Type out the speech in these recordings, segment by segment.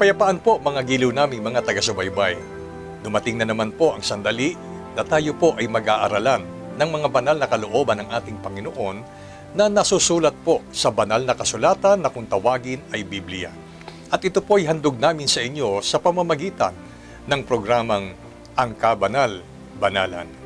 Kapayapaan po mga giliw naming mga taga-subaybay. Dumating na naman po ang sandali na tayo po ay mag-aaralan ng mga banal na kalooban ng ating Panginoon na nasusulat po sa banal na kasulatan na kung tawagin ay Biblia. At ito po ay handog namin sa inyo sa pamamagitan ng programang Ang Kabanal-Banalan.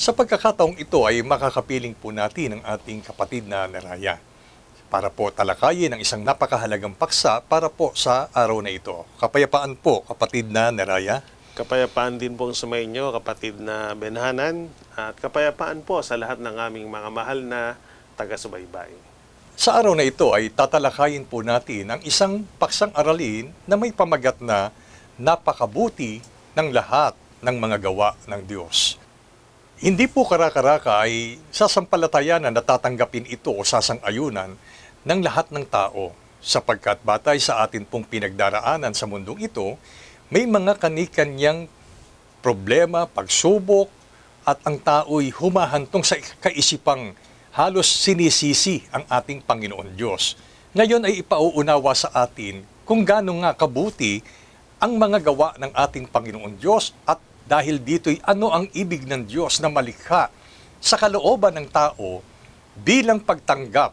Sa pagkakataong ito ay makakapiling po natin ang ating kapatid na Neraya para po talakayin ang isang napakahalagang paksa para po sa araw na ito. Kapayapaan po, kapatid na Neraya. Kapayapaan din po sa inyo, kapatid na Benhanan, at kapayapaan po sa lahat ng aming mga mahal na taga-subaybay. Sa araw na ito ay tatalakayin po natin ang isang paksang aralin na may pamagat na napakabuti ng lahat ng mga gawa ng Diyos. Hindi po karakaraka ay sasampalatayan na natatanggapin ito o sasang-ayunan ng lahat ng tao sapagkat batay sa atin pong pinagdaraanan sa mundong ito, may mga kanikanyang problema, pagsubok at ang tao'y humahantong sa kaisipang halos sinisisi ang ating Panginoon Diyos. Ngayon ay ipauunawa sa atin kung gaano nga kabuti ang mga gawa ng ating Panginoon Diyos at dahil dito'y ano ang ibig ng Diyos na malikha sa kalooban ng tao bilang pagtanggap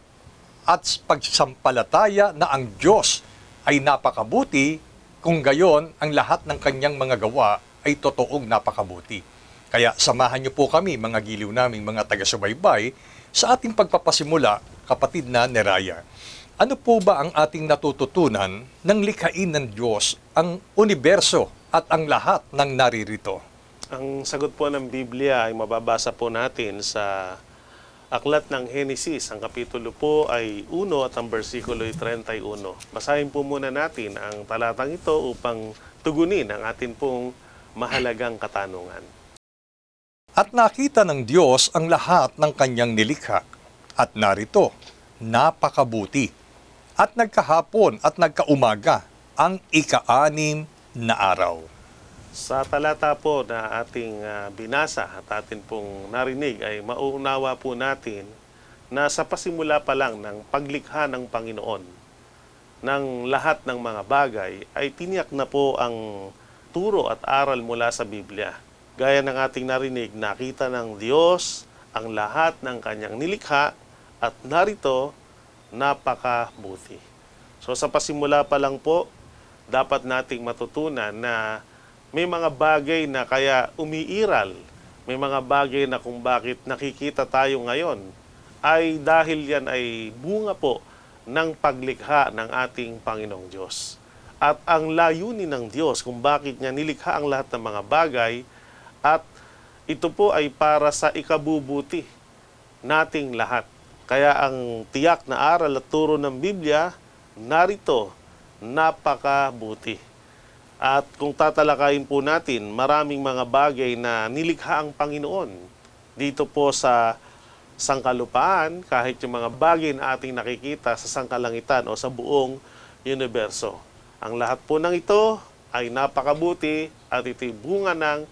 at pagsampalataya na ang Diyos ay napakabuti kung gayon ang lahat ng kanyang mga gawa ay totoong napakabuti. Kaya samahan niyo po kami mga giliw naming mga taga-subaybay sa ating pagpapasimula, kapatid na Neraya. Ano po ba ang ating natututunan ng likhain ng Diyos ang universo at ang lahat ng naririto? Ang sagot po ng Biblia ay mababasa po natin sa Aklat ng Henesis. Ang kapitulo po ay 1 at ang versikulo ay 31. Basahin po muna natin ang talatang ito upang tugunin ang atin pong mahalagang katanungan. At nakita ng Diyos ang lahat ng kanyang nilikha, at narito, napakabuti. At nagkahapon at nagkaumaga ang ika-6 na araw. Sa talata po na ating binasa at atin pong narinig ay mauunawa po natin na sa pasimula pa lang ng paglikha ng Panginoon ng lahat ng mga bagay ay tiniyak na po ang turo at aral mula sa Biblia. Gaya ng ating narinig, nakita ng Diyos ang lahat ng kanyang nilikha at narito, napakabuti. So sa pasimula pa lang po, dapat nating matutunan na may mga bagay na kaya umiiral, may mga bagay na kung bakit nakikita tayo ngayon, ay dahil yan ay bunga po ng paglikha ng ating Panginoong Diyos. At ang layunin ng Diyos kung bakit niya nilikha ang lahat ng mga bagay, at ito po ay para sa ikabubuti nating lahat. Kaya ang tiyak na aral at turo ng Biblia, narito, napakabuti. At kung tatalakayin po natin, maraming mga bagay na nilikha ang Panginoon dito po sa sangkalupaan, kahit yung mga bagay na ating nakikita sa sangkalangitan o sa buong universo. Ang lahat po ng ito ay napakabuti at ito'y bunga ng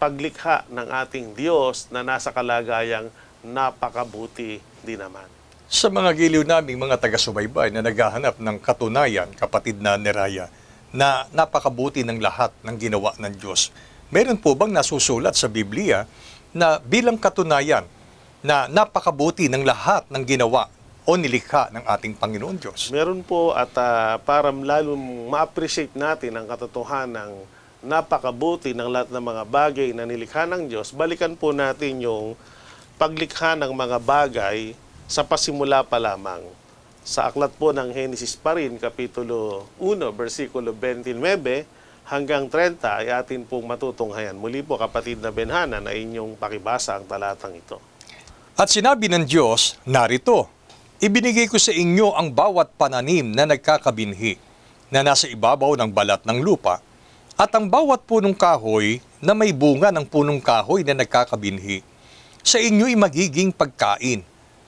paglikha ng ating Diyos na nasa kalagayang napakabuti din naman. Sa mga giliw naming mga taga-subaybay na naghahanap ng katunayan, kapatid na Neraya, na napakabuti ng lahat ng ginawa ng Diyos, Meron po bang nasusulat sa Biblia na bilang katunayan na napakabuti ng lahat ng ginawa o nilikha ng ating Panginoon Diyos? Meron po, at para lalong ma-appreciate natin ang katotohanan ng napakabuti ng lahat ng mga bagay na nilikha ng Diyos, balikan po natin yung paglikha ng mga bagay sa pasimula pa lamang. Sa aklat po ng Genesis pa rin, Kapitulo 1, versikulo 29 hanggang 30 ay atin pong matutunghayan. Muli po, kapatid na Benhana, na inyong pakibasa ang talatang ito. At sinabi ng Diyos, narito, ibinigay ko sa inyo ang bawat pananim na nagkakabinhi na nasa ibabaw ng balat ng lupa at ang bawat punong kahoy na may bunga ng punong kahoy na nagkakabinhi. Sa inyo'y magiging pagkain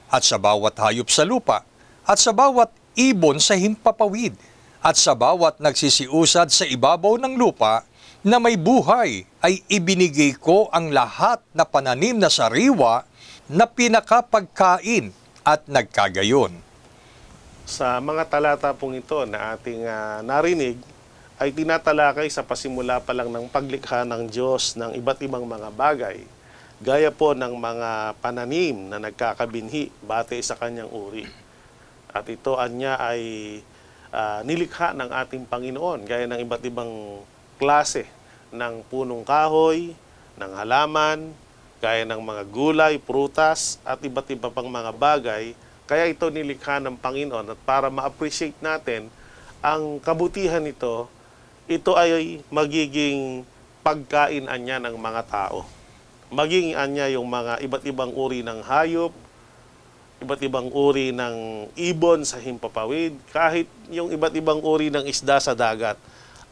at sa bawat hayop sa lupa at sa bawat ibon sa himpapawid at sa bawat nagsisiusad sa ibabaw ng lupa na may buhay ay ibinigay ko ang lahat na pananim na sariwa na pinakapagkain at nagkagayon. Sa mga talata pong ito na ating narinig, ay tinatalakay sa pasimula pa lang ng paglikha ng Diyos ng iba't ibang mga bagay, gaya po ng mga pananim na nagkakabinhi batay sa kanyang uri. At ito anya ay nilikha ng ating Panginoon, gaya ng iba't ibang klase ng punong kahoy, ng halaman, gaya ng mga gulay, prutas, at iba't iba pang mga bagay. Kaya ito nilikha ng Panginoon, at para ma-appreciate natin ang kabutihan nito, ito ay magiging pagkain anya ng mga tao. Magiging anya yung mga iba't ibang uri ng hayop, iba't ibang uri ng ibon sa himpapawid, kahit yung iba't ibang uri ng isda sa dagat.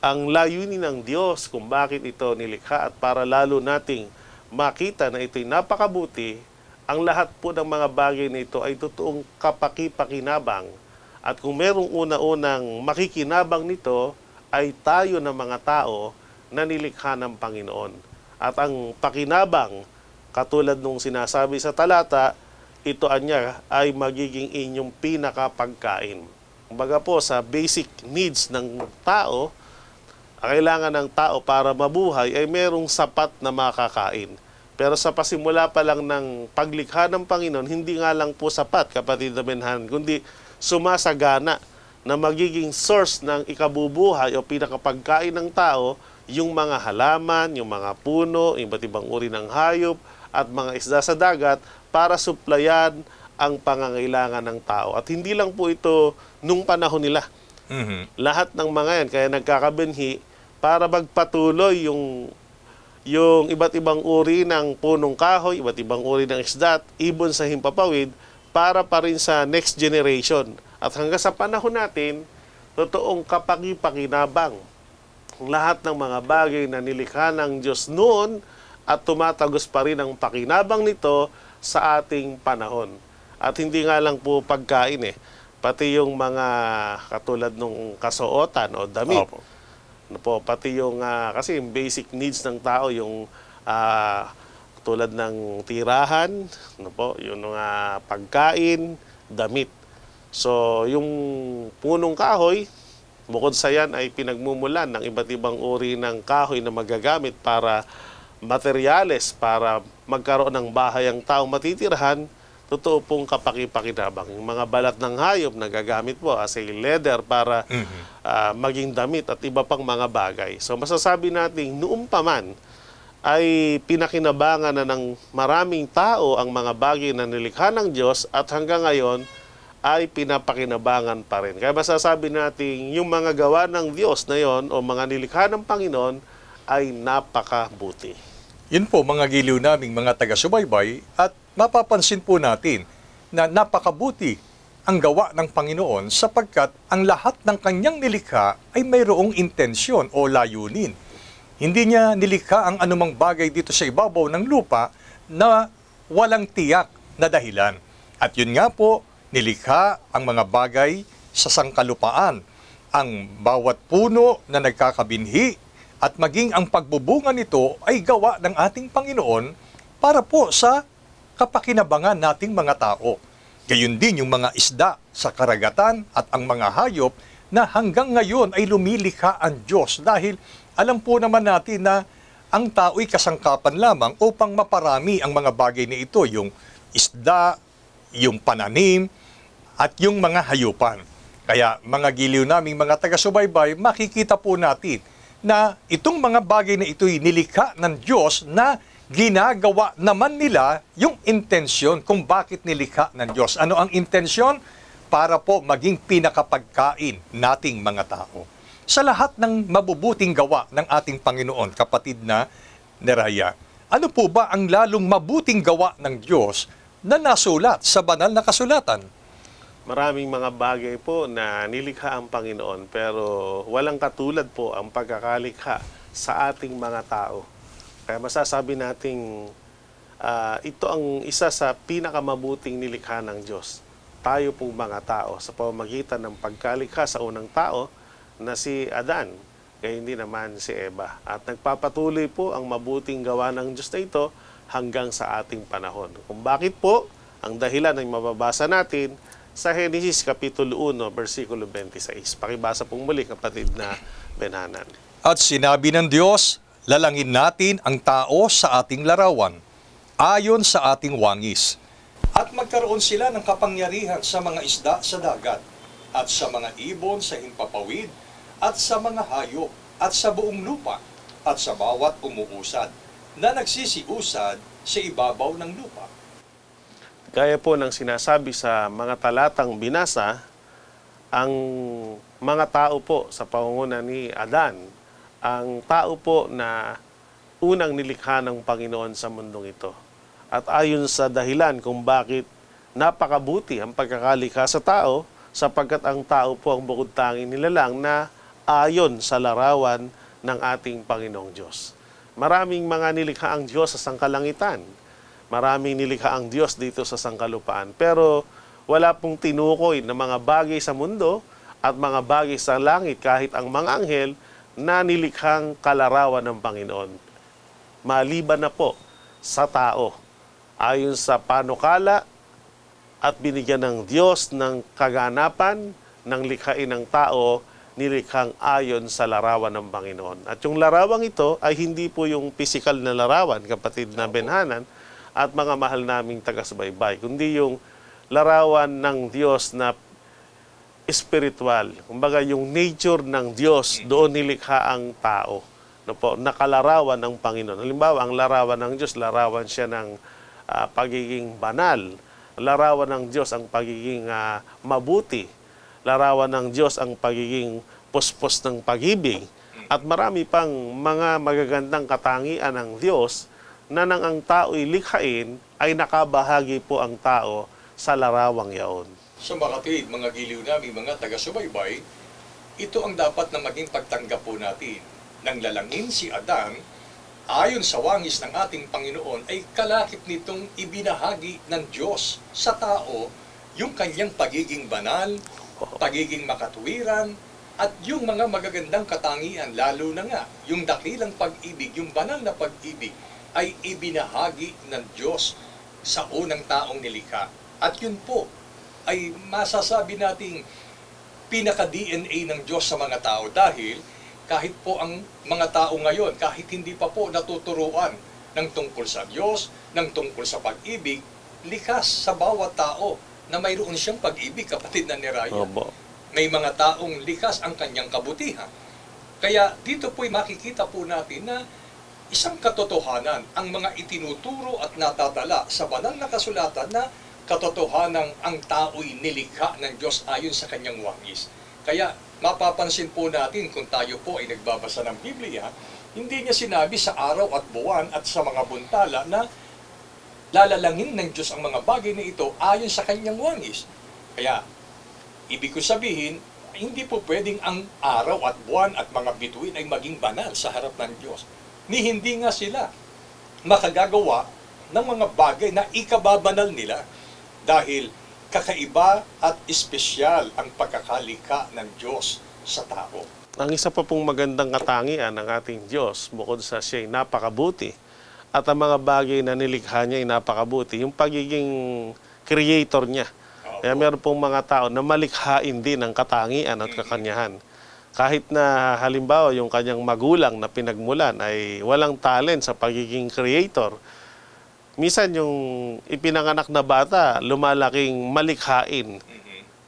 Ang layunin ng Diyos kung bakit ito nilikha, at para lalo nating makita na ito'y napakabuti, ang lahat po ng mga bagay na ito ay totoong kapaki-pakinabang. At kung merong una-unang makikinabang nito, ay tayo na mga tao na nilikha ng Panginoon. At ang pakinabang, katulad nung sinasabi sa talata, ito anya ay magiging inyong pinakapagkain. Kumbaga po, sa basic needs ng tao, ang kailangan ng tao para mabuhay ay merong sapat na makakain. Pero sa pasimula pa lang ng paglikha ng Panginoon, hindi nga lang po sapat, kapatid na Benhan, kundi sumasagana na magiging source ng ikabubuhay o pinakapagkain ng tao, yung mga halaman, yung mga puno, iba't ibang uri ng hayop, at mga isda sa dagat, para suplayan ang pangangailangan ng tao. At hindi lang po ito nung panahon nila. Lahat ng mga yan, kaya nagkakabinhi, para magpatuloy yung iba't ibang uri ng punong kahoy, iba't ibang uri ng isda, at ibon sa himpapawid, para pa rin sa next generation. At hanggang sa panahon natin, totoong kapaki-pakinabang lahat ng mga bagay na nilikha ng Diyos noon, at tumatagos pa rin ang pakinabang nito sa ating panahon. At hindi nga lang po pagkain pati yung mga katulad nung kasuotan o damit. Opo. Pati yung kasi yung basic needs ng tao, yung tulad ng tirahan, yung pagkain, damit. So, yung punong kahoy, bukod sa yan ay pinagmumulan ng iba't ibang uri ng kahoy na magagamit para materyales, para magkaroon ng bahay ang taong matitirahan. Totoo pong kapaki-pakinabang. Yung mga balat ng hayop na gagamit po as a leather para maging damit at iba pang mga bagay. So, masasabi natin, noong pa man ay pinakinabangan na ng maraming tao ang mga bagay na nilikha ng Diyos, at hanggang ngayon ay pinapakinabangan pa rin. Kaya masasabi natin, yung mga gawa ng Diyos na yon o mga nilikha ng Panginoon ay napakabuti. Yun po mga giliw naming mga taga-subaybay, at mapapansin po natin na napakabuti ang gawa ng Panginoon sapagkat ang lahat ng kanyang nilikha ay mayroong intensyon o layunin. Hindi niya nilikha ang anumang bagay dito sa ibabaw ng lupa na walang tiyak na dahilan. At yun nga po, nilikha ang mga bagay sa sangkalupaan, ang bawat puno na nagkakabinhi, at maging ang pagbubunga nito ay gawa ng ating Panginoon para po sa kapakinabangan nating mga tao. Gayun din yung mga isda sa karagatan at ang mga hayop na hanggang ngayon ay lumilikha ang Diyos, dahil alam po naman natin na ang tao'y kasangkapan lamang upang maparami ang mga bagay na ito, yung isda, yung pananim, at yung mga hayupan. Kaya mga giliw naming mga taga-subaybay, makikita po natin na itong mga bagay na ito'y nilikha ng Diyos na ginagawa naman nila yung intensyon kung bakit nilikha ng Diyos. Ano ang intensyon? Para po maging pinakapagkain nating mga tao. Sa lahat ng mabubuting gawa ng ating Panginoon, kapatid na Neraya, ano po ba ang lalong mabuting gawa ng Diyos na nasulat sa banal na kasulatan? Maraming mga bagay po na nilikha ang Panginoon, pero walang katulad po ang pagkakalikha sa ating mga tao. Kaya masasabi nating ito ang isa sa pinakamabuting nilikha ng Diyos. Tayo pong mga tao sa pamamagitan ng pagkalikha sa unang tao na si Adan, kaya hindi naman si Eva. At nagpapatuloy po ang mabuting gawa ng Diyos na ito hanggang sa ating panahon. Kung bakit po, ang dahilan ay mababasa natin sa Genesis Kapitulo 1, versikulo 26. Pakibasa pong muli, kapatid na Benhanan. At sinabi ng Diyos, lalangin natin ang tao sa ating larawan, ayon sa ating wangis. At magkaroon sila ng kapangyarihan sa mga isda sa dagat, at sa mga ibon sa himpapawid, at sa mga hayop, at sa buong lupa, at sa bawat umuusad, na nagsisiusad sa ibabaw ng lupa. Gaya po ng sinasabi sa mga talatang binasa, ang mga tao po sa pangunguna ni Adan, ang tao po na unang nilikha ng Panginoon sa mundong ito. At ayon sa dahilan kung bakit napakabuti ang pagkakalikha sa tao, sapagkat ang tao po ang bukod tanging nilalang na ayon sa larawan ng ating Panginoong Diyos. Maraming mga nilikha ang Diyos sa sangkalangitan. Maraming nilikha ang Diyos dito sa sangkalupaan. Pero wala pong tinukoy na mga bagay sa mundo at mga bagay sa langit kahit ang mga anghel na nilikhang kalarawan ng Panginoon. Maliban na po sa tao. Ayon sa panukala at binigyan ng Diyos ng kaganapan ng likhain ng tao, nilikhang ayon sa larawan ng Panginoon. At yung larawang ito ay hindi po yung physical na larawan, kapatid na Benhanan, at mga mahal naming taga-subaybay, kundi yung larawan ng Diyos na spiritual. Kumbaga yung nature ng Diyos, doon nilikha ang tao. No po, nakalarawan ng Panginoon. Halimbawa, ang larawan ng Diyos, larawan siya ng pagiging banal. Larawan ng Diyos ang pagiging mabuti. Larawan ng Diyos ang pagiging puspos ng pag-ibig. At marami pang mga magagandang katangian ng Diyos na nang ang tao'y likhain, ay nakabahagi po ang tao sa larawang yaon. Sa makatid, mga giliw namin, mga taga-subaybay, ito ang dapat na maging pagtanggap po natin. Nang lalangin si Adan, ayon sa wangis ng ating Panginoon, ay kalakip nitong ibinahagi ng Diyos sa tao yung kanyang pagiging banal, pagiging makatuwiran, at yung mga magagandang katangian, lalo na nga, yung dakilang pag-ibig, yung banal na pag-ibig, ay ibinahagi ng Diyos sa unang taong nilikha. At yun po, ay masasabi nating pinaka-DNA ng Diyos sa mga tao dahil kahit po ang mga tao ngayon, kahit hindi pa po natuturuan ng tungkol sa Diyos, ng tungkol sa pag-ibig, likas sa bawat tao na mayroon siyang pag-ibig, kapatid na Neraya. May mga taong likas ang kanyang kabutihan. Kaya dito po'y makikita po natin na isang katotohanan ang mga itinuturo at natatala sa banal na kasulatan na katotohanan ang tao'y nilikha ng Diyos ayon sa kanyang wangis. Kaya mapapansin po natin kung tayo po ay nagbabasa ng Biblia, hindi niya sinabi sa araw at buwan at sa mga buntala na lalalangin ng Diyos ang mga bagay na ito ayon sa kanyang wangis. Kaya, ibig ko sabihin, hindi po pwedeng ang araw at buwan at mga bituin ay maging banal sa harap ng Diyos. Ni hindi nga sila makagagawa ng mga bagay na ikababanal nila dahil kakaiba at espesyal ang pagkakalikha ng Diyos sa tao. Ang isa pa pong magandang katangian ng ating Diyos, bukod sa siya'y napakabuti, at ang mga bagay na nilikha niya ay napakabuti, yung pagiging creator niya. Kaya meron pong mga tao na malikhain din ang katangian at kakanyahan. Kahit na halimbawa yung kanyang magulang na pinagmulan ay walang talent sa pagiging creator, minsan yung ipinanganak na bata lumalaking malikhain.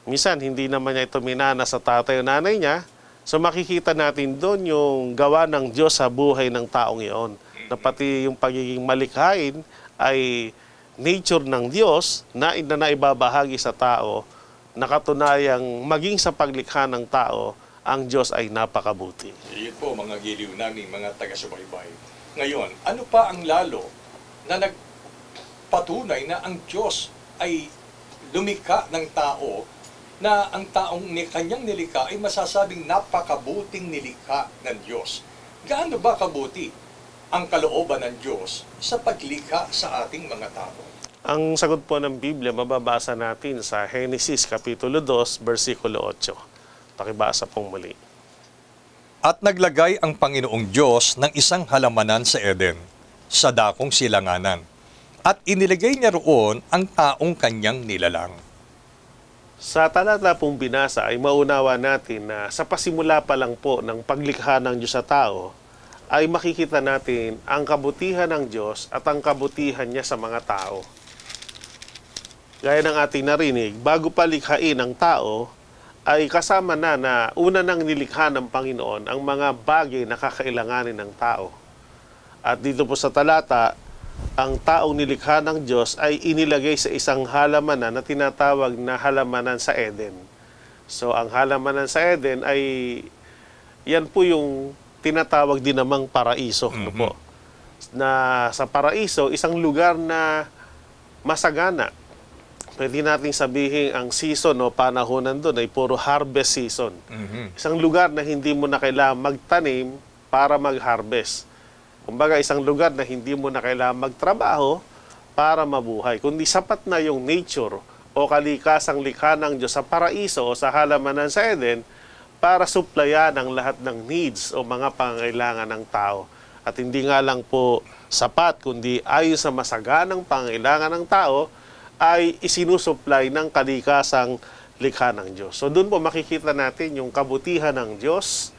Minsan hindi naman niya ito minana sa tatay o nanay niya. So makikita natin doon yung gawa ng Diyos sa buhay ng taong iyon. Na pati yung pagiging malikhain ay nature ng Diyos na naibabahagi sa tao, na katunayang maging sa paglikha ng tao, ang Diyos ay napakabuti. Iyon po mga giliw namin, mga taga-subaybay. Ngayon, ano pa ang lalo na nagpatunay na ang Diyos ay lumikha ng tao, na ang taong kanyang nilikha ay masasabing napakabuting nilikha ng Diyos? Gaano ba kabuti ang kalooban ng Diyos sa paglikha sa ating mga tao? Ang sagot po ng Biblia, mababasa natin sa Genesis Kapitulo 2, versikulo 8. Pakibasa pong muli. At naglagay ang Panginoong Diyos ng isang halamanan sa Eden, sa dakong silanganan, at inilagay niya roon ang taong kanyang nilalang. Sa talata pong binasa ay maunawa natin na sa pasimula pa lang po ng paglikha ng Diyos sa tao, ay makikita natin ang kabutihan ng Diyos at ang kabutihan niya sa mga tao. Gaya ng ating narinig, bago pa likhain ang tao, ay kasama na una nang nilikha ng Panginoon ang mga bagay na kakailanganin ng tao. At dito po sa talata, ang taong nilikha ng Diyos ay inilagay sa isang halamanan na tinatawag na halamanan sa Eden. So ang halamanan sa Eden ay yan po yung tinatawag din namang paraiso. Ano po? Na sa paraiso, isang lugar na masagana. Pwede nating sabihin ang season o panahonan doon ay puro harvest season. Isang lugar na hindi mo na kailangan magtanim para mag-harvest. Kumbaga, isang lugar na hindi mo na kailangan magtrabaho para mabuhay. Kundi sapat na yung nature o kalikasang likha ng Diyos sa paraiso o sa halamanan sa Eden para supplyan ang lahat ng needs o mga pangangailangan ng tao. At hindi nga lang po sapat, kundi ayon sa masaganang pangangailangan ng tao, ay isinusupply ng kalikasang likha ng Diyos. So doon po makikita natin yung kabutihan ng Diyos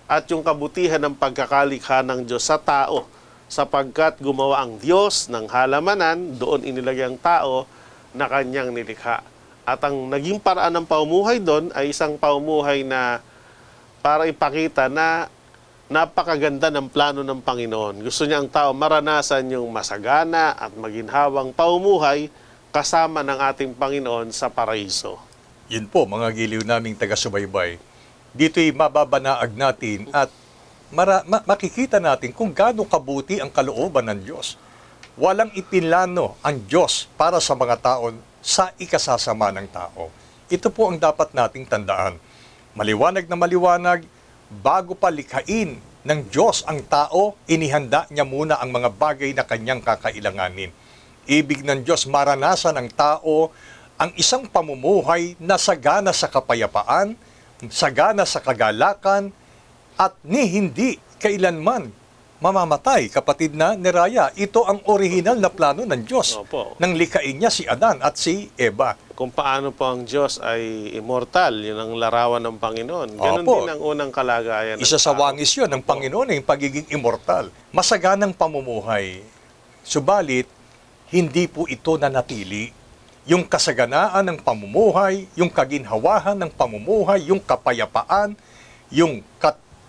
at yung kabutihan ng pagkakalikha ng Diyos sa tao, sapagkat gumawa ang Diyos ng halamanan, doon inilagay ang tao na kanyang nilikha. At ang naging paraan ng paumuhay doon ay isang paumuhay na para ipakita na napakaganda ng plano ng Panginoon. Gusto niya ang tao maranasan yung masagana at maginhawang paumuhay kasama ng ating Panginoon sa paraiso. Yun po, mga giliw naming taga-subaybay. Dito'y mababanaag natin at makikita natin kung gaano kabuti ang kalooban ng Diyos. Walang ipinlano ang Diyos para sa mga tao sa ikasasama ng tao. Ito po ang dapat nating tandaan. Maliwanag na maliwanag, bago pa likhain ng Diyos ang tao, inihanda niya muna ang mga bagay na kanyang kakailanganin. Ibig ng Diyos maranasan ng tao ang isang pamumuhay na sagana sa kapayapaan, sagana sa kagalakan, at hindi kailanman mamamatay, kapatid na Neraya. Ito ang orihinal na plano ng Diyos. Opo. Nang likhain niya si Adan at si Eva. Kung paano po ang Diyos ay immortal, yun ang larawan ng Panginoon. Ganon Opo. din ang unang kalagayan ng Isa sa tao. wangis yun ng Panginoon, yung pagiging immortal. Masaganang pamumuhay. Subalit, hindi po ito nanatili. Yung kasaganaan ng pamumuhay, yung kaginhawahan ng pamumuhay, yung kapayapaan, yung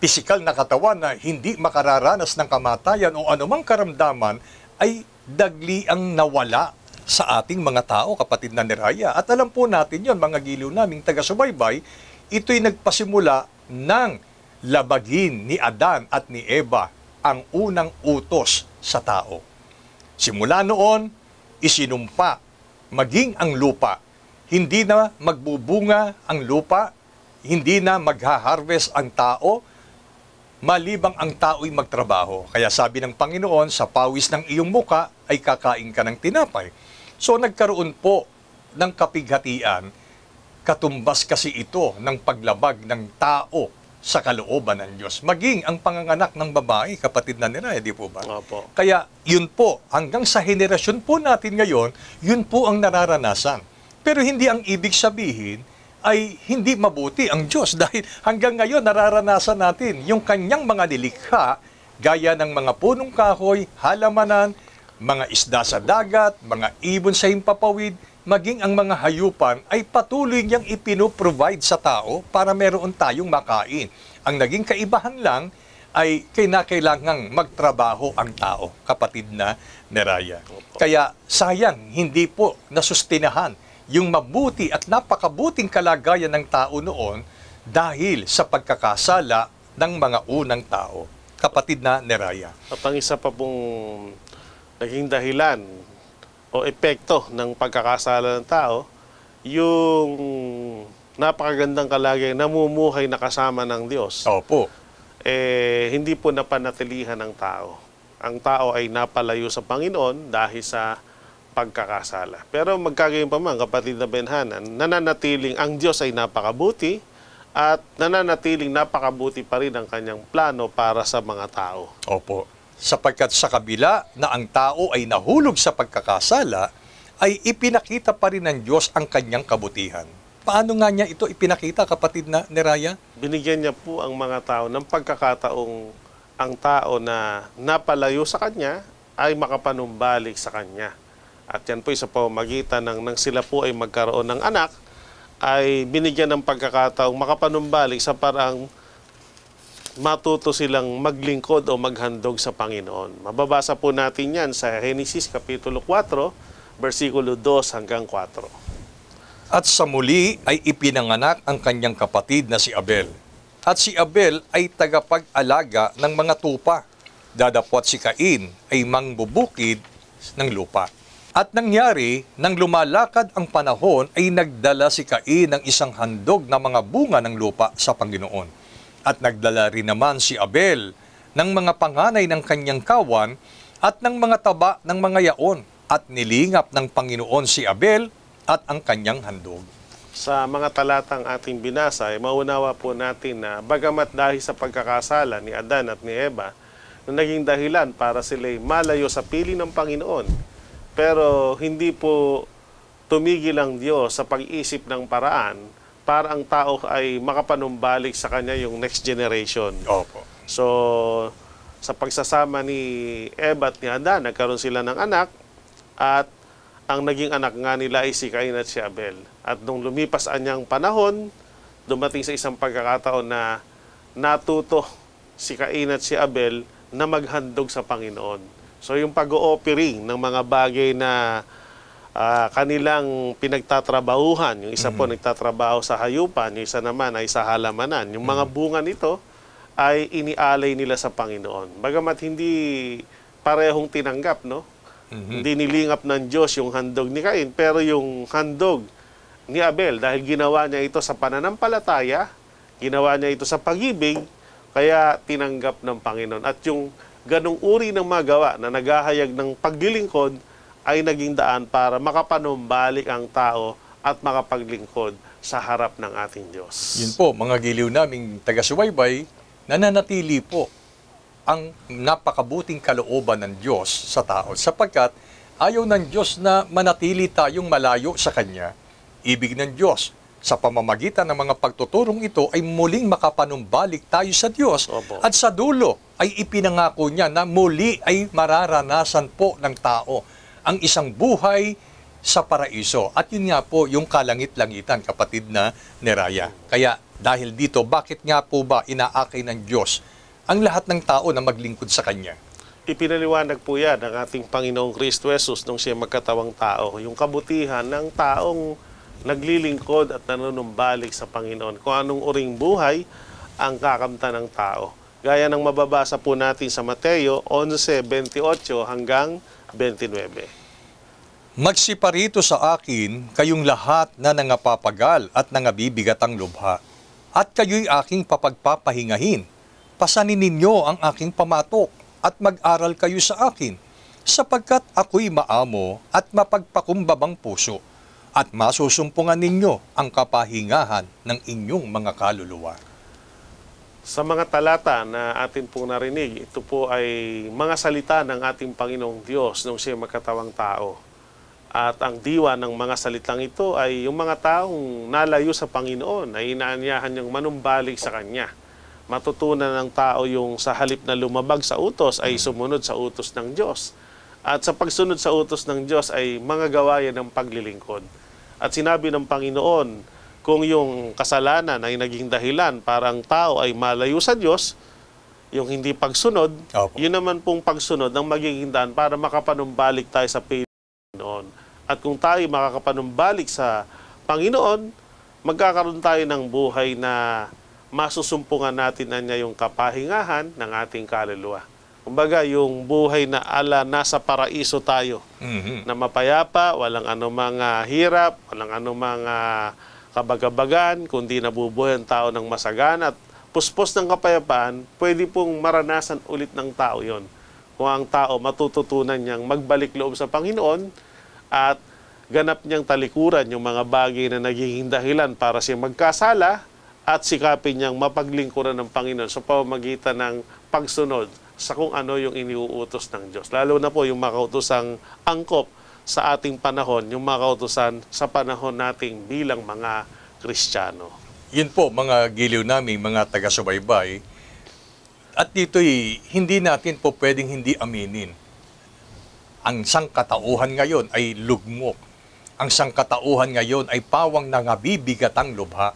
pisikal na katawan na hindi makararanas ng kamatayan o anumang karamdaman ay dagli ang nawala sa ating mga tao, kapatid na Neraya. At alam po natin yon, mga giliw naming taga-subaybay, ito'y nagpasimula ng labagin ni Adan at ni Eva, ang unang utos sa tao. Simula noon, isinumpa maging ang lupa. Hindi na magbubunga ang lupa, hindi na magha-harvest ang tao, malibang ang tao'y magtrabaho. Kaya sabi ng Panginoon, sa pawis ng iyong muka ay kakain ka ng tinapay. So nagkaroon po ng kapighatian, katumbas kasi ito ng paglabag ng tao sa kalooban ng Diyos. Maging ang panganganak ng babae, kapatid na nila, di po ba? Opo. Kaya yun po, hanggang sa henerasyon po natin ngayon, yun po ang nararanasan. Pero hindi ang ibig sabihin ay hindi mabuti ang Diyos dahil hanggang ngayon nararanasan natin yung kanyang mga nilikha gaya ng mga punong kahoy, halamanan, mga isda sa dagat, mga ibon sa himpapawid, maging ang mga hayupan ay patuloy niyang ipinoprovide sa tao para meron tayong makain. Ang naging kaibahan lang ay kinakailangang magtrabaho ang tao, kapatid na Neraya. Kaya sayang, hindi po nasustinahan yung mabuti at napakabuting kalagayan ng tao noon dahil sa pagkakasala ng mga unang tao, kapatid na Neraya. At ang isa pa pong naging dahilan o epekto ng pagkakasala ng tao, yung napakagandang kalagayan, namumuhay na kasama ng Diyos. Opo. Hindi po napanatilihan ng tao. Ang tao ay napalayo sa Panginoon dahil sa pagkakasala. Pero magkagayon pa man, kapatid na Benhanan, nananatiling ang Diyos ay napakabuti at nananatiling napakabuti pa rin ang kanyang plano para sa mga tao. Opo. Sapagkat sa kabila na ang tao ay nahulog sa pagkakasala, ay ipinakita pa rin ng Diyos ang kanyang kabutihan. Paano nga niya ito ipinakita, kapatid na Neraya? Binigyan niya po ang mga tao ng pagkakataong ang tao na napalayo sa kanya ay makapanumbalik sa kanya. At yan po sa pamamagitan ng sila po ay magkaroon ng anak, ay binigyan ng pagkakataong makapanumbalik sa parang matuto silang maglingkod o maghandog sa Panginoon. Mababasa po natin yan sa Genesis Kapitulo 4, versikulo 2 hanggang 4. At sa muli ay ipinanganak ang kanyang kapatid na si Abel. At si Abel ay tagapag-alaga ng mga tupa. Dadapwat si Cain ay mangbubukid ng lupa. At nangyari, nang lumalakad ang panahon, ay nagdala si Cain ng isang handog na mga bunga ng lupa sa Panginoon. At nagdala rin naman si Abel ng mga panganay ng kanyang kawan at ng mga taba ng mga yaon. At nilingap ng Panginoon si Abel at ang kanyang handog. Sa mga talatang ating binasa, ay maunawa po natin na bagamat dahil sa pagkakasala ni Adan at ni Eva, na naging dahilan para sila'y malayo sa piling ng Panginoon, pero hindi po tumigil ang Diyos sa pag-isip ng paraan para ang tao ay makapanumbalik sa Kanya yung next generation. Opo. So, sa pagsasama ni Eva at ni Adan, nagkaroon sila ng anak, at ang naging anak nga nila ay si Cain at si Abel. At nung lumipas anyang panahon, dumating sa isang pagkakataon na natuto si Cain at si Abel na maghandog sa Panginoon. So yung pag-o-offering ng mga bagay na kanilang pinagtatrabahuhan, yung isa po nagtatrabaho sa hayupan, yung isa naman ay sa halamanan. Yung mga bunga nito ay inialay nila sa Panginoon. Bagamat hindi parehong tinanggap, no? Hindi nilingap ng Diyos yung handog ni Cain, pero yung handog ni Abel, dahil ginawa niya ito sa pananampalataya, ginawa niya ito sa pag-ibig, kaya tinanggap ng Panginoon. At yung ganong uri ng magawa na naghahayag ng paglilingkod ay naging daan para makapanumbalik ang tao at makapaglingkod sa harap ng ating Diyos. Yun po, mga giliw naming taga-subaybay, nananatili po ang napakabuting kalooban ng Diyos sa tao sapagkat ayaw ng Diyos na manatili tayong malayo sa Kanya. Ibig ng Diyos, sa pamamagitan ng mga pagtuturong ito ay muling makapanumbalik tayo sa Diyos. Opo. At sa dulo ay ipinangako niya na muli ay mararanasan po ng tao ang isang buhay sa paraiso. At yun nga po yung kalangit-langitan, kapatid na Neraya. Kaya dahil dito, bakit nga po ba inaakay ng Diyos ang lahat ng tao na maglingkod sa Kanya? Ipinaliwanag po yan ng ating Panginoong Kristo Jesus nung siya magkatawang tao. Yung kabutihan ng taong naglilingkod at nanunumbalik sa Panginoon. Kung anong uring buhay ang kakamtan ng tao. Gaya ng mababasa po natin sa Mateo 11:28 hanggang 29. Magsiparito sa akin kayong lahat na nangapapagal at nangabibigatang lubha, at kayo'y aking papagpapahingahin. Pasanin ninyo ang aking pamatok at mag-aral kayo sa akin, sapagkat ako'y maamo at mapagpakumbabang puso, at masusumpungan ninyo ang kapahingahan ng inyong mga kaluluwa. Sa mga talata na atin pong narinig, ito po ay mga salita ng ating Panginoong Diyos nung siya magkatawang tao. At ang diwa ng mga salitang ito ay yung mga taong nalayo sa Panginoon ay inaanyahan niyang manumbalik sa Kanya. Matutunan ng tao yung sa halip na lumabag sa utos ay sumunod sa utos ng Diyos. At sa pagsunod sa utos ng Diyos ay mga gawayan ng paglilingkod. At sinabi ng Panginoon, kung yung kasalanan ay naging dahilan para ang tao ay malayo sa Diyos, yung hindi pagsunod, Opo. yun naman pong pagsunod ang magiging daan para makapanumbalik tayo sa Panginoon. At kung tayo makakapanumbalik sa Panginoon, magkakaroon tayo ng buhay na masusumpungan natin na niya yung kapahingahan ng ating kaluluwa. Kumbaga, yung buhay na ala nasa paraiso tayo, na mapayapa, walang anumang hirap, walang anumang kabagabagan, kundi nabubuhay ang tao ng masagana at puspos ng kapayapaan, pwede pong maranasan ulit ng tao yon. Kung ang tao matututunan niyang magbalik loob sa Panginoon at ganap niyang talikuran yung mga bagay na nagiging dahilan para siya magkasala at sikapin niyang mapaglingkuran ng Panginoon sa pamamagitan ng pagsunod sa kung ano yung iniuutos ng Diyos. Lalo na po yung mga kautosang angkop sa ating panahon, yung mga kautosan sa panahon nating bilang mga Kristiyano. Yun po, mga giliw namin, mga taga-subaybay. At dito'y hindi natin po pwedeng hindi aminin. Ang sangkatauhan ngayon ay lugmok. Ang sangkatauhan ngayon ay pawang nangabibigatang lubha.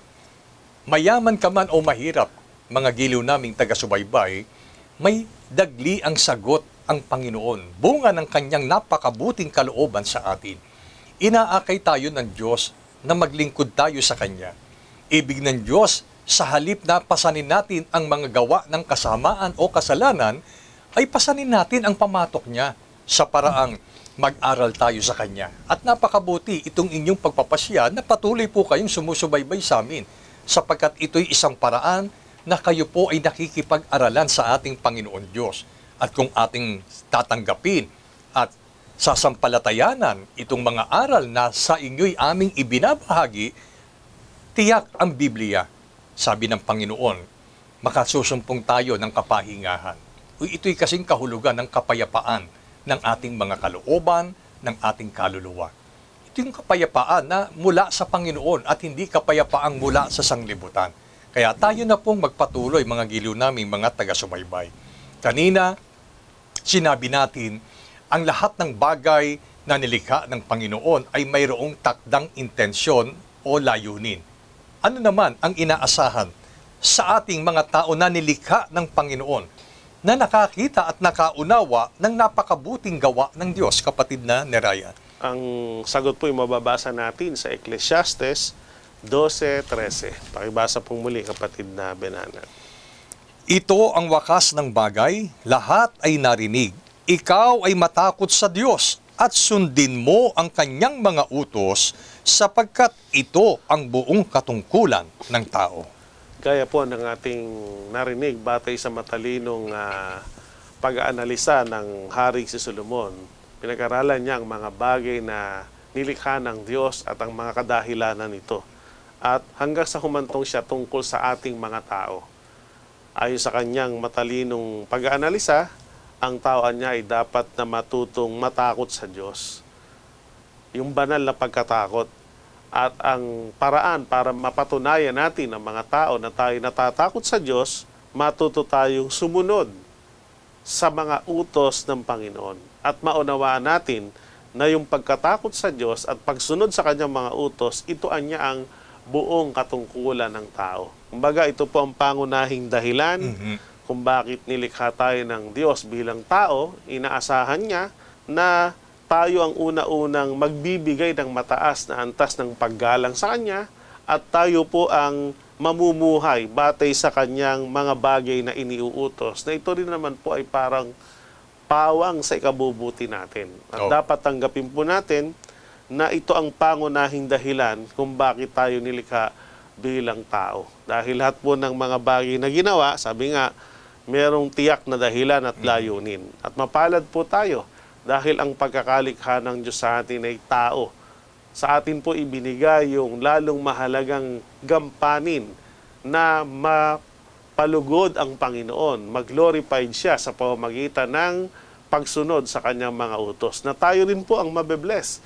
Mayaman ka man o mahirap, mga giliw naming taga-subaybay, may dagli ang sagot ang Panginoon. Bunga ng kanyang napakabuting kalooban sa atin. Inaakay tayo ng Diyos na maglingkod tayo sa Kanya. Ibig ng Diyos, sa halip na pasanin natin ang mga gawa ng kasamaan o kasalanan, ay pasanin natin ang pamatok niya sa paraang mag-aral tayo sa Kanya. At napakabuti itong inyong pagpapasya na patuloy po kayong sumusubaybay sa amin, sapagkat ito'y isang paraan na kayo po ay nakikipag-aralan sa ating Panginoon Diyos. At kung ating tatanggapin at sasampalatayanan itong mga aral na sa inyo'y aming ibinabahagi, tiyak ang Biblia, sabi ng Panginoon, makasusumpong tayo ng kapahingahan. Ito'y kasing kahulugan ng kapayapaan ng ating mga kalooban, ng ating kaluluwa. Ito yung kapayapaan na mula sa Panginoon at hindi kapayapaang mula sa sanglibutan. Kaya tayo na pong magpatuloy, mga giliw naming mga taga-subaybay. Kanina, sinabi natin, ang lahat ng bagay na nilikha ng Panginoon ay mayroong takdang intensyon o layunin. Ano naman ang inaasahan sa ating mga tao na nilikha ng Panginoon, na nakakita at nakaunawa ng napakabuting gawa ng Diyos, kapatid na Neraya? Ang sagot po ay mababasa natin sa Ecclesiastes 12:13. Pakibasa pong muli, kapatid na Benana. Ito ang wakas ng bagay, lahat ay narinig. Ikaw ay matakot sa Diyos at sundin mo ang kanyang mga utos, sapagkat ito ang buong katungkulan ng tao. Gaya po ng ating narinig batay sa matalinong pag-aanalisa ng Hari si Solomon, pinag-aralan niya ang mga bagay na nilikha ng Diyos at ang mga kadahilanan nito. At hanggang sa humantong siya tungkol sa ating mga tao. Ayon sa kanyang matalinong pag-aanalisa, ang tao niya ay dapat na matutong matakot sa Diyos. Yung banal na pagkatakot. At ang paraan para mapatunayan natin ang mga tao na tayo natatakot sa Diyos, matuto tayong sumunod sa mga utos ng Panginoon. At maunawaan natin na yung pagkatakot sa Diyos at pagsunod sa kanyang mga utos, ito anya ang buong katungkulan ng tao. Kumbaga, ito po ang pangunahing dahilan kung bakit nilikha tayo ng Diyos bilang tao. Inaasahan niya na tayo ang una-unang magbibigay ng mataas na antas ng paggalang sa Kanya at tayo po ang mamumuhay batay sa Kanyang mga bagay na iniuutos, na ito rin naman po ay parang pawang sa ikabubuti natin. At dapat tanggapin po natin na ito ang pangunahing dahilan kung bakit tayo nilikha bilang tao. Dahil lahat po ng mga bagay na ginawa, sabi nga, merong tiyak na dahilan at layunin. At mapalad po tayo dahil ang pagkakalikha ng Diyos sa atin ay tao. Sa atin po ibinigay yung lalong mahalagang gampanin na mapalugod ang Panginoon, mag-glorified siya sa pamamagitan ng pagsunod sa kanyang mga utos, na tayo rin po ang mabe-bless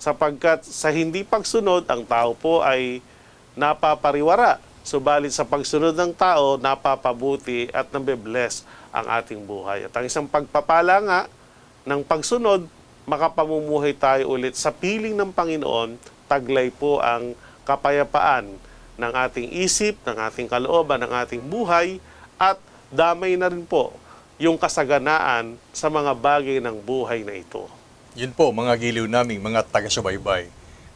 sapagkat sa hindi pagsunod, ang tao po ay napapariwara. Subalit sa pagsunod ng tao, napapabuti at nabe-bless ang ating buhay. At ang isang pagpapala nga ng pagsunod, makapamumuhay tayo ulit sa piling ng Panginoon, taglay po ang kapayapaan ng ating isip, ng ating kalooban, ng ating buhay, at damay na rin po yung kasaganaan sa mga bagay ng buhay na ito. Yun po, mga giliw naming mga taga-subaybay.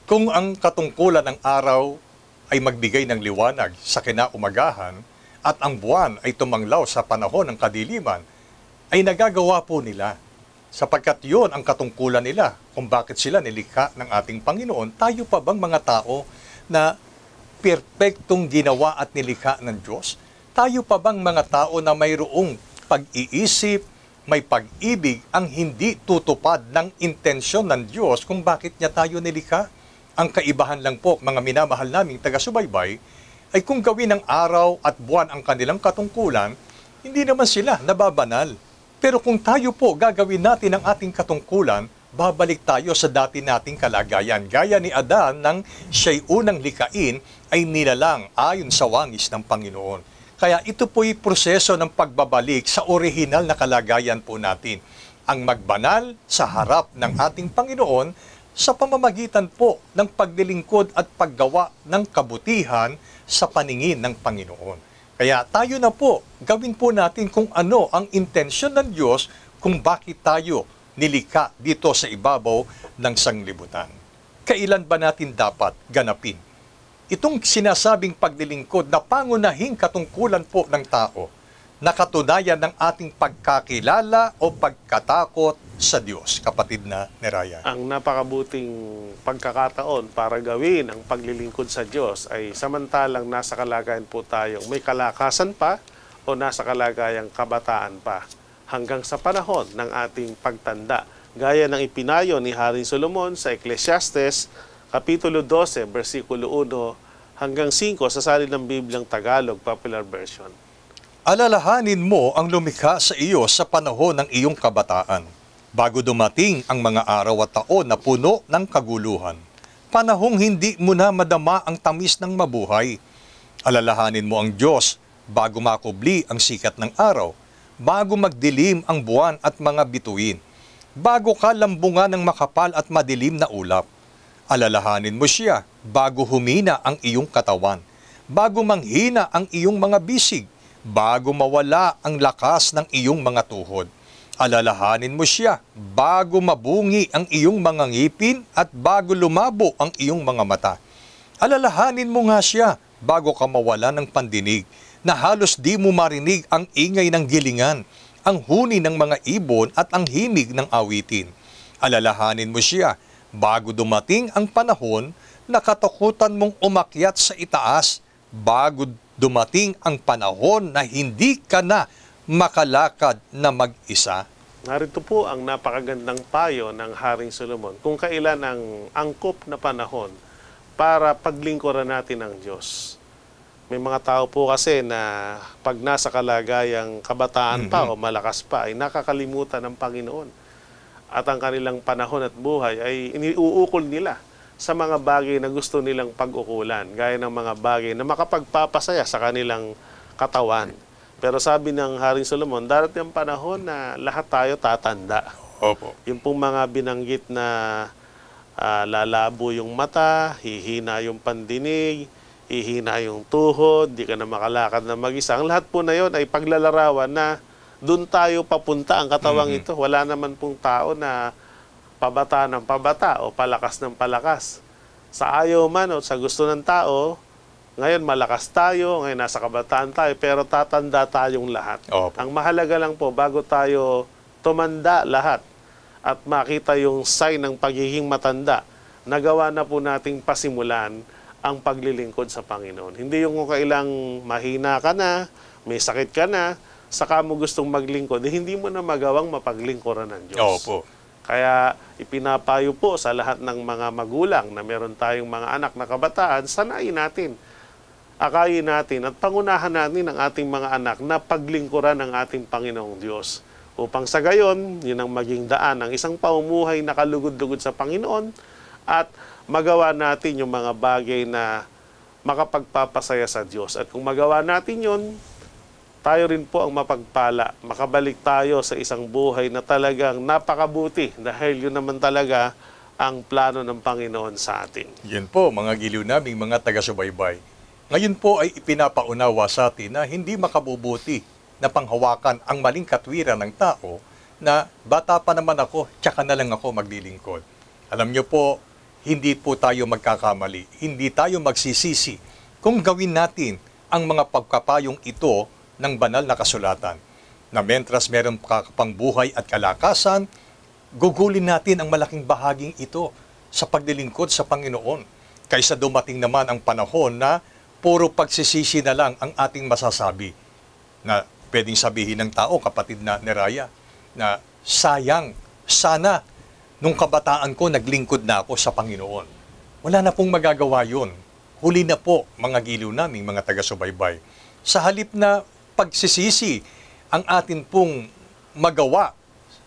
Kung ang katungkulan ng araw ay magbigay ng liwanag sa kinaumagahan at ang buwan ay tumanglaw sa panahon ng kadiliman, ay nagagawa po nila. Sapagkat yun ang katungkulan nila kung bakit sila nilikha ng ating Panginoon. Tayo pa bang mga tao na perpektong ginawa at nilikha ng Diyos? Tayo pa bang mga tao na mayroong pag-iisip, may pag-ibig ang hindi tutupad ng intensyon ng Diyos kung bakit niya tayo nilikha? Ang kaibahan lang po, mga minamahal naming taga-subaybay, ay kung gawin ng araw at buwan ang kanilang katungkulan, hindi naman sila nababanal. Pero kung tayo po gagawin natin ang ating katungkulan, babalik tayo sa dati nating kalagayan. Gaya ni Adan nang siya'y unang likain ay nilalang ayon sa wangis ng Panginoon. Kaya ito po'y proseso ng pagbabalik sa orihinal na kalagayan po natin. Ang magbanal sa harap ng ating Panginoon sa pamamagitan po ng paglilingkod at paggawa ng kabutihan sa paningin ng Panginoon. Kaya tayo na po, gawin po natin kung ano ang intensyon ng Diyos kung bakit tayo nilikha dito sa ibabaw ng sanglibutan. Kailan ba natin dapat ganapin itong sinasabing paglilingkod na pangunahing katungkulan po ng tao na katunayan ng ating pagkakilala o pagkatakot sa Diyos, kapatid na Neraya? Ang napakabuting pagkakataon para gawin ang paglilingkod sa Diyos ay samantalang nasa kalagayan po tayong may kalakasan pa o nasa kalagayang kabataan pa hanggang sa panahon ng ating pagtanda. Gaya ng ipinayo ni Haring Solomon sa Ecclesiastes, Kapitulo 12, versikulo 1 hanggang 5 sa salin ng Bibliang Tagalog, Popular Version. Alalahanin mo ang lumikha sa iyo sa panahon ng iyong kabataan, bago dumating ang mga araw at taon na puno ng kaguluhan. Panahong hindi mo na madama ang tamis ng mabuhay. Alalahanin mo ang Diyos bago makubli ang sikat ng araw, bago magdilim ang buwan at mga bituin, bago ka lambungan ng makapal at madilim na ulap. Alalahanin mo siya bago humina ang iyong katawan, bago manghina ang iyong mga bisig, bago mawala ang lakas ng iyong mga tuhod. Alalahanin mo siya bago mabungi ang iyong mga ngipin at bago lumabo ang iyong mga mata. Alalahanin mo nga siya bago ka mawala ng pandinig, na halos di mo marinig ang ingay ng gilingan, ang huni ng mga ibon at ang himig ng awitin. Alalahanin mo siya bago dumating ang panahon na katakutan mong umakyat sa itaas, bago dumating ang panahon na hindi ka na makalakad na mag-isa. Narito po ang napakagandang payo ng Haring Solomon kung kailan ang angkop na panahon para paglingkuran natin ang Diyos. May mga tao po kasi na pag nasa kalagayang kabataan pa o malakas pa ay nakakalimutan ng Panginoon. At ang kanilang panahon at buhay ay iniuukol nila sa mga bagay na gusto nilang pag-ukulan, gaya ng mga bagay na makapagpapasaya sa kanilang katawan. Pero sabi ng Haring Solomon, darating ang panahon na lahat tayo tatanda. Opo. Yung pong mga binanggit na lalabo yung mata, hihina yung pandinig, hihina yung tuhod, di ka na makalakad na mag-isa. Ang lahat po na yon ay paglalarawan na doon tayo papunta ang katawang ito. Wala naman pong tao na pabata ng pabata o palakas ng palakas. Sa ayaw man o sa gusto ng tao, ngayon malakas tayo, ngayon nasa kabataan tayo, pero tatanda tayong lahat. Opo. Ang mahalaga lang po, bago tayo tumanda lahat at makita yung sign ng pagiging matanda, nagawa na po nating pasimulan ang paglilingkod sa Panginoon. Hindi yung kung kailang mahina ka na, may sakit ka na, saka mo gustong maglingkod, hindi mo na magawang mapaglingkuran ng Diyos. Opo. Kaya ipinapayo po sa lahat ng mga magulang na meron tayong mga anak na kabataan, sanayin natin, akayin natin at pangunahan natin ang ating mga anak na paglingkuran ng ating Panginoong Diyos. Upang sa gayon, yun ang maging daan ng isang pamumuhay na kalugod-lugod sa Panginoon at magawa natin yung mga bagay na makapagpapasaya sa Diyos. At kung magawa natin yun, tayo rin po ang mapagpala. Makabalik tayo sa isang buhay na talagang napakabuti dahil yun naman talaga ang plano ng Panginoon sa atin. Yan po, mga giliw naming mga taga-subaybay. Ngayon po ay ipinapaunawa sa atin na hindi makabubuti na panghawakan ang maling katwiran ng tao na bata pa naman ako, tsaka na lang ako maglilingkod. Alam niyo po, hindi po tayo magkakamali, hindi tayo magsisisi kung gawin natin ang mga pagkapayong ito ng banal na kasulatan, na mentras meron pang buhay at kalakasan, gugulin natin ang malaking bahaging ito sa paglilingkod sa Panginoon, kaysa dumating naman ang panahon na puro pagsisisi na lang ang ating masasabi, na pwedeng sabihin ng tao, kapatid na Neraya, na sayang, sana nung kabataan ko, naglingkod na ako sa Panginoon. Wala na pong magagawa yun. Huli na po, mga giliw naming mga taga-subaybay. Sa halip na pagsisisi ang atin pong magawa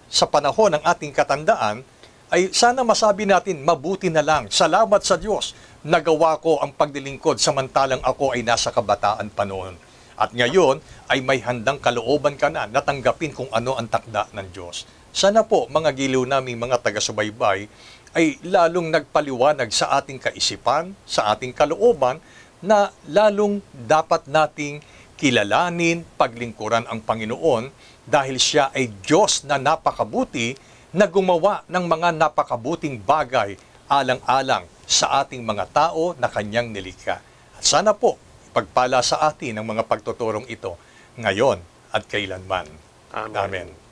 sa panahon ng ating katandaan, ay sana masabi natin, mabuti na lang, salamat sa Diyos, nagawa ko ang paglilingkod samantalang ako ay nasa kabataan pa noon. At ngayon ay may handang kalooban ka na natanggapin kung ano ang takda ng Diyos. Sana po, mga giliw naming mga taga-subaybay, ay lalong nagpaliwanag sa ating kaisipan, sa ating kalooban, na lalong dapat nating kilalanin, paglingkuran ang Panginoon dahil siya ay Diyos na napakabuti na gumawa ng mga napakabuting bagay alang-alang sa ating mga tao na kanyang nilikha. At sana po, ipagpala sa atin ang mga pagtuturong ito ngayon at kailanman. Amen. Amen.